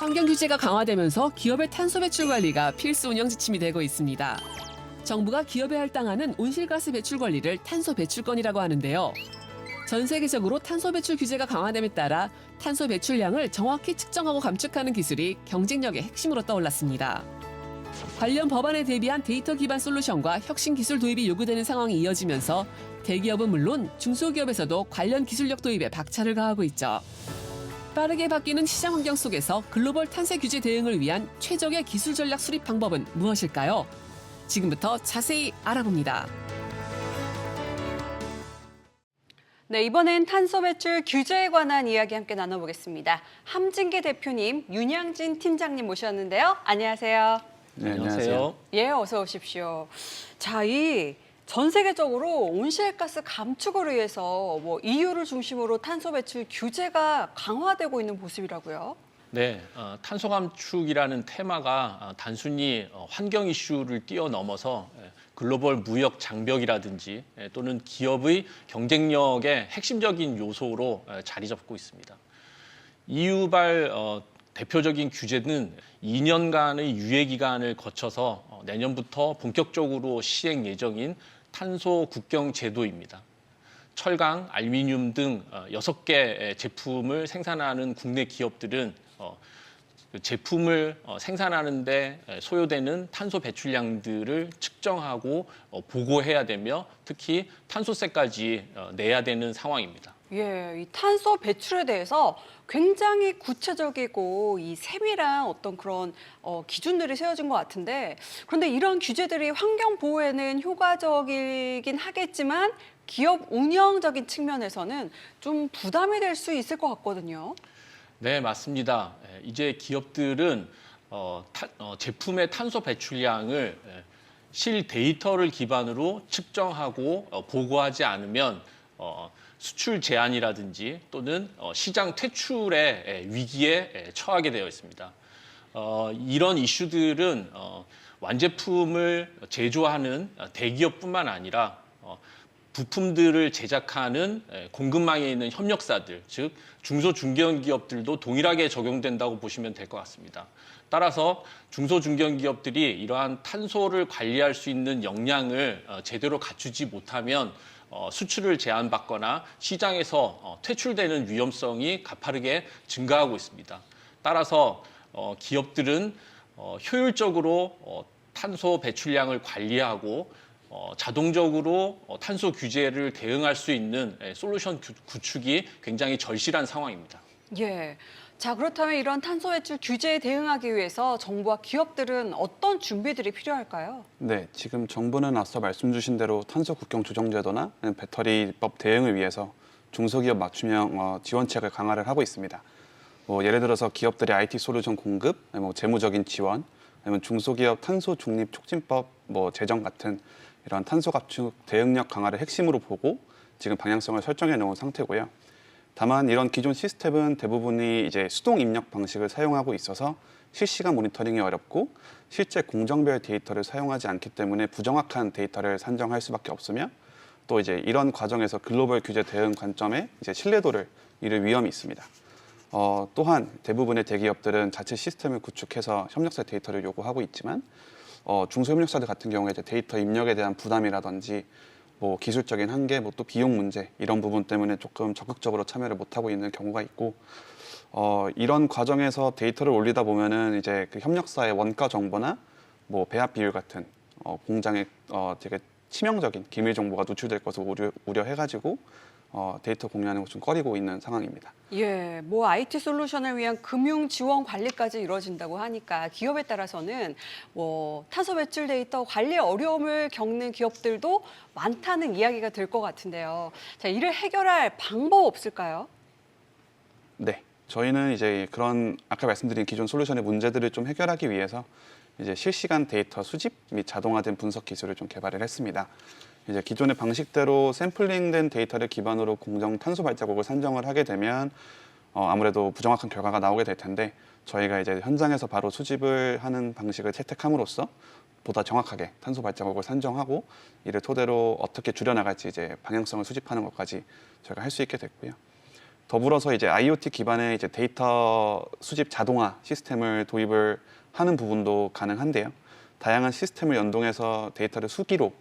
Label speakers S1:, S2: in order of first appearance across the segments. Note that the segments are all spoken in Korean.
S1: 환경 규제가 강화되면서 기업의 탄소 배출 관리가 필수 운영 지침이 되고 있습니다. 정부가 기업에 할당하는 온실가스 배출 권리를 탄소 배출권이라고 하는데요. 전 세계적으로 탄소 배출 규제가 강화됨에 따라 탄소 배출량을 정확히 측정하고 감축하는 기술이 경쟁력의 핵심으로 떠올랐습니다. 관련 법안에 대비한 데이터 기반 솔루션과 혁신 기술 도입이 요구되는 상황이 이어지면서 대기업은 물론 중소기업에서도 관련 기술력 도입에 박차를 가하고 있죠. 빠르게 바뀌는 시장 환경 속에서 글로벌 탄소 규제 대응을 위한 최적의 기술 전략 수립 방법은 무엇일까요? 지금부터 자세히 알아봅니다.
S2: 네, 이번엔 탄소 배출 규제에 관한 이야기 함께 나눠보겠습니다. 함진기 대표님, 윤양진 팀장님 모셨는데요. 안녕하세요.
S3: 네, 안녕하세요.
S2: 예, 어서 오십시오. 자, 전 세계적으로 온실가스 감축을 위해서 EU를 중심으로 탄소 배출 규제가 강화되고 있는 모습이라고요.
S3: 네, 탄소 감축이라는 테마가 단순히 환경 이슈를 뛰어넘어서 글로벌 무역 장벽이라든지 또는 기업의 경쟁력의 핵심적인 요소로 자리 잡고 있습니다. EU발 대표적인 규제는 2년간의 유예 기간을 거쳐서 내년부터 본격적으로 시행 예정인 탄소 국경 제도입니다. 철강, 알루미늄 등 6개 제품을 생산하는 국내 기업들은 제품을 생산하는 데 소요되는 탄소 배출량들을 측정하고 보고해야 되며 특히 탄소세까지 내야 되는 상황입니다.
S2: 예, 이 탄소 배출에 대해서 굉장히 구체적이고 이 세밀한 어떤 그런 기준들이 세워진 것 같은데, 그런데 이런 규제들이 환경 보호에는 효과적이긴 하겠지만 기업 운영적인 측면에서는 좀 부담이 될 수 있을 것 같거든요.
S3: 네, 맞습니다. 이제 기업들은 제품의 탄소 배출량을 실 데이터를 기반으로 측정하고 보고하지 않으면 수출 제한이라든지 또는 시장 퇴출의 위기에 처하게 되어 있습니다. 이런 이슈들은 완제품을 제조하는 대기업뿐만 아니라 부품들을 제작하는 공급망에 있는 협력사들, 즉 중소 중견기업들도 동일하게 적용된다고 보시면 될 것 같습니다. 따라서 중소 중견기업들이 이러한 탄소를 관리할 수 있는 역량을 제대로 갖추지 못하면 수출을 제한받거나 시장에서 퇴출되는 위험성이 가파르게 증가하고 있습니다. 따라서 기업들은 효율적으로 탄소 배출량을 관리하고 자동적으로 탄소 규제를 대응할 수 있는 솔루션 구축이 굉장히 절실한 상황입니다.
S2: 예. 자, 그렇다면 이런 탄소 배출 규제에 대응하기 위해서 정부와 기업들은 어떤 준비들이 필요할까요?
S4: 네, 지금 정부는 앞서 말씀 주신 대로 탄소 국경 조정 제도나 배터리법 대응을 위해서 중소기업 맞춤형 지원책을 강화를 하고 있습니다. 예를 들어서 기업들의 IT 솔루션 공급, 재무적인 지원, 아니면 중소기업 탄소 중립 촉진법 제정 같은 이런 탄소 감축 대응력 강화를 핵심으로 보고 지금 방향성을 설정해 놓은 상태고요. 다만 이런 기존 시스템은 대부분이 이제 수동 입력 방식을 사용하고 있어서 실시간 모니터링이 어렵고 실제 공정별 데이터를 사용하지 않기 때문에 부정확한 데이터를 산정할 수밖에 없으며 또 이제 이런 과정에서 글로벌 규제 대응 관점에 이제 신뢰도를 잃을 위험이 있습니다. 또한 대부분의 대기업들은 자체 시스템을 구축해서 협력사 데이터를 요구하고 있지만 중소협력사들 같은 경우에 이제 데이터 입력에 대한 부담이라든지 기술적인 한계, 또 비용 문제 이런 부분 때문에 조금 적극적으로 참여를 못하고 있는 경우가 있고 이런 과정에서 데이터를 올리다 보면은 이제 그 협력사의 원가 정보나 배합 비율 같은 공장의 되게 치명적인 기밀 정보가 노출될 것을 우려해가지고 데이터 공유하는 것을 좀 꺼리고 있는 상황입니다.
S2: 예, IT 솔루션을 위한 금융 지원 관리까지 이루어진다고 하니까 기업에 따라서는 탄소 배출 데이터 관리 어려움을 겪는 기업들도 많다는 이야기가 될 것 같은데요. 자, 이를 해결할 방법 없을까요?
S4: 네, 저희는 이제 그런 아까 말씀드린 기존 솔루션의 문제들을 좀 해결하기 위해서 이제 실시간 데이터 수집 및 자동화된 분석 기술을 좀 개발을 했습니다. 이제 기존의 방식대로 샘플링된 데이터를 기반으로 공정 탄소 발자국을 산정을 하게 되면 아무래도 부정확한 결과가 나오게 될 텐데 저희가 이제 현장에서 바로 수집을 하는 방식을 채택함으로써 보다 정확하게 탄소 발자국을 산정하고 이를 토대로 어떻게 줄여나갈지 이제 방향성을 수집하는 것까지 저희가 할 수 있게 됐고요. 더불어서 이제 IoT 기반의 이제 데이터 수집 자동화 시스템을 도입을 하는 부분도 가능한데요. 다양한 시스템을 연동해서 데이터를 수기로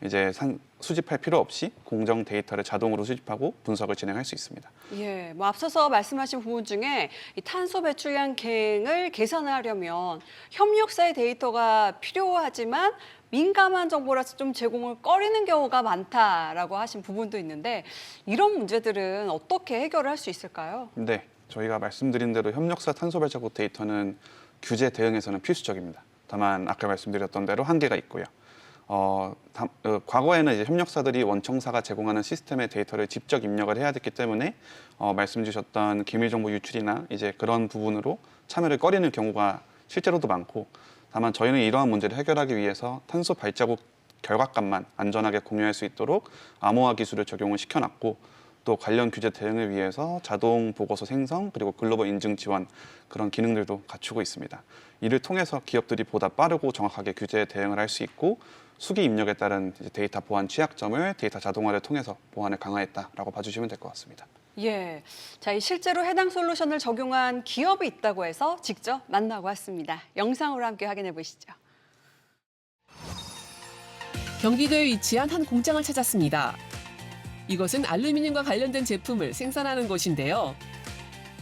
S4: 이제 수집할 필요 없이 공정 데이터를 자동으로 수집하고 분석을 진행할 수 있습니다.
S2: 예, 뭐 앞서서 말씀하신 부분 중에 이 탄소 배출량 갱을 계산하려면 협력사의 데이터가 필요하지만 민감한 정보라서 좀 제공을 꺼리는 경우가 많다라고 하신 부분도 있는데 이런 문제들은 어떻게 해결을 할 수 있을까요?
S4: 네, 저희가 말씀드린 대로 협력사 탄소 발자국 데이터는 규제 대응에서는 필수적입니다. 다만 아까 말씀드렸던 대로 한계가 있고요. 과거에는 이제 협력사들이 원청사가 제공하는 시스템의 데이터를 직접 입력을 해야 됐기 때문에 말씀 주셨던 기밀정보 유출이나 이제 그런 부분으로 참여를 꺼리는 경우가 실제로도 많고, 다만 저희는 이러한 문제를 해결하기 위해서 탄소 발자국 결과값만 안전하게 공유할 수 있도록 암호화 기술을 적용을 시켜놨고, 또 관련 규제 대응을 위해서 자동 보고서 생성 그리고 글로벌 인증 지원 그런 기능들도 갖추고 있습니다. 이를 통해서 기업들이 보다 빠르고 정확하게 규제 대응을 할 수 있고, 수기 입력에 따른 이제 데이터 보안 취약점을 데이터 자동화를 통해서 보안을 강화했다라고 봐주시면 될 것 같습니다.
S2: 예, 자, 이 실제로 해당 솔루션을 적용한 기업이 있다고 해서 직접 만나고 왔습니다. 영상으로 함께 확인해 보시죠.
S1: 경기도에 위치한 한 공장을 찾았습니다. 이것은 알루미늄과 관련된 제품을 생산하는 곳인데요.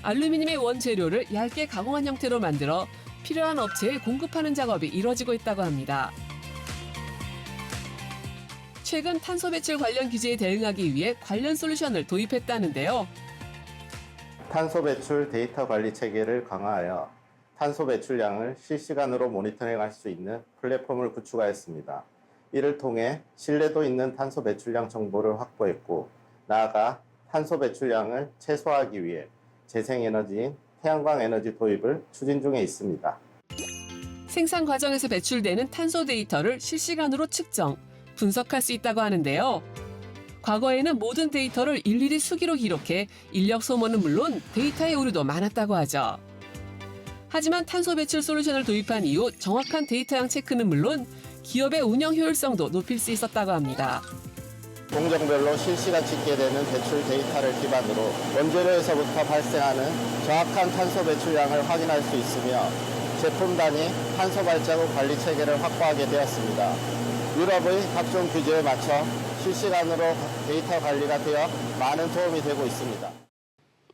S1: 알루미늄의 원재료를 얇게 가공한 형태로 만들어 필요한 업체에 공급하는 작업이 이뤄지고 있다고 합니다. 최근 탄소 배출 관련 규제에 대응하기 위해 관련 솔루션을 도입했다는데요.
S5: 탄소 배출 데이터 관리 체계를 강화하여 탄소 배출량을 실시간으로 모니터링할 수 있는 플랫폼을 구축하였습니다. 이를 통해 신뢰도 있는 탄소 배출량 정보를 확보했고, 나아가 탄소 배출량을 최소화하기 위해 재생에너지인 태양광 에너지 도입을 추진 중에 있습니다.
S1: 생산 과정에서 배출되는 탄소 데이터를 실시간으로 측정, 분석할 수 있다고 하는데요. 과거에는 모든 데이터를 일일이 수기로 기록해 인력 소모는 물론 데이터의 오류도 많았다고 하죠. 하지만 탄소 배출 솔루션을 도입한 이후 정확한 데이터량 체크는 물론 기업의 운영 효율성도 높일 수 있었다고 합니다.
S5: 공정별로 실시간 집계되는 배출 데이터를 기반으로 원재료에서부터 발생하는 정확한 탄소 배출량을 확인할 수 있으며 제품 단위 탄소 발자국 관리 체계를 확보하게 되었습니다. 유럽의 각종 규제에 맞춰 실시간으로 데이터 관리가 되어 많은 도움이 되고 있습니다.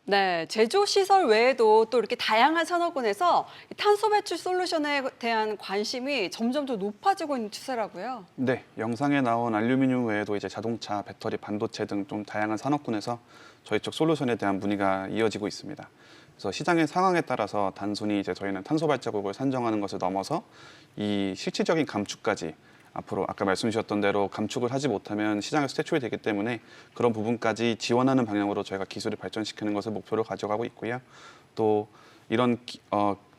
S2: 네, 제조 시설 외에도 또 이렇게 다양한 산업군에서 이 탄소 배출 솔루션에 대한 관심이 점점 더 높아지고 있는 추세라고요.
S4: 네, 영상에 나온 알루미늄 외에도 이제 자동차, 배터리, 반도체 등 좀 다양한 산업군에서 저희 쪽 솔루션에 대한 문의가 이어지고 있습니다. 그래서 시장의 상황에 따라서 단순히 이제 저희는 탄소 발자국을 산정하는 것을 넘어서 이 실질적인 감축까지 앞으로 아까 말씀 주셨던 대로 감축을 하지 못하면 시장에서 퇴출이 되기 때문에 그런 부분까지 지원하는 방향으로 저희가 기술을 발전시키는 것을 목표로 가져가고 있고요. 또 이런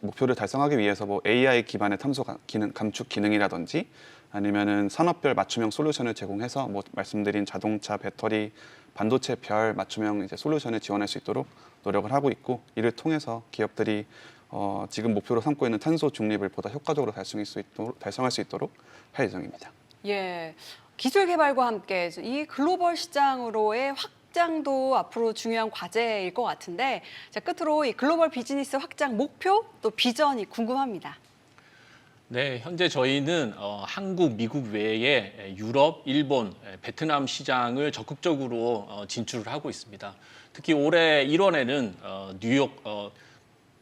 S4: 목표를 달성하기 위해서 뭐 AI 기반의 기능, 감축 기능이라든지 아니면은 산업별 맞춤형 솔루션을 제공해서 뭐 말씀드린 자동차, 배터리, 반도체별 맞춤형 이제 솔루션을 지원할 수 있도록 노력을 하고 있고, 이를 통해서 기업들이 지금 목표로 삼고 있는 탄소 중립을 보다 효과적으로 달성할 수 있도록 할 예정입니다.
S2: 예, 기술 개발과 함께 이 글로벌 시장으로의 확장도 앞으로 중요한 과제일 것 같은데, 자, 끝으로 이 글로벌 비즈니스 확장 목표 또 비전이 궁금합니다.
S3: 네, 현재 저희는 한국, 미국 외에 유럽, 일본, 베트남 시장을 적극적으로 진출을 하고 있습니다. 특히 올해 1월에는 뉴욕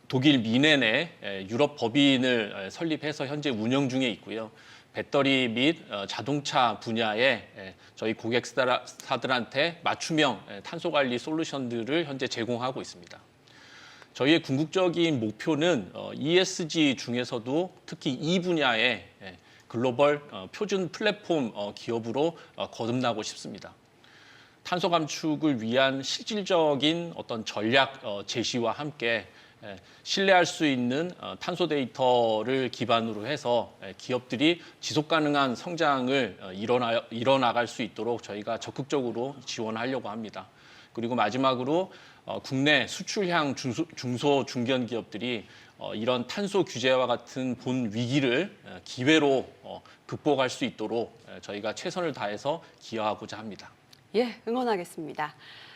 S3: 독일 미넨에 유럽 법인을 설립해서 현재 운영 중에 있고요. 배터리 및 자동차 분야에 저희 고객사들한테 맞춤형 탄소 관리 솔루션들을 현재 제공하고 있습니다. 저희의 궁극적인 목표는 ESG 중에서도 특히 이 분야의 글로벌 표준 플랫폼 기업으로 거듭나고 싶습니다. 탄소 감축을 위한 실질적인 어떤 전략 제시와 함께 신뢰할 수 있는 탄소 데이터를 기반으로 해서 기업들이 지속 가능한 성장을 이뤄나갈 수 있도록 저희가 적극적으로 지원하려고 합니다. 그리고 마지막으로 국내 수출향 중소 중견 기업들이 이런 탄소 규제와 같은 본 위기를 기회로 극복할 수 있도록 저희가 최선을 다해서 기여하고자 합니다.
S2: 예, 응원하겠습니다.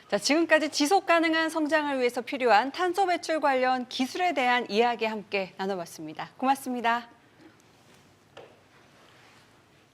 S2: 자, 지금까지 지속 가능한 성장을 위해서 필요한 탄소 배출 관련 기술에 대한 이야기 함께 나눠봤습니다. 고맙습니다.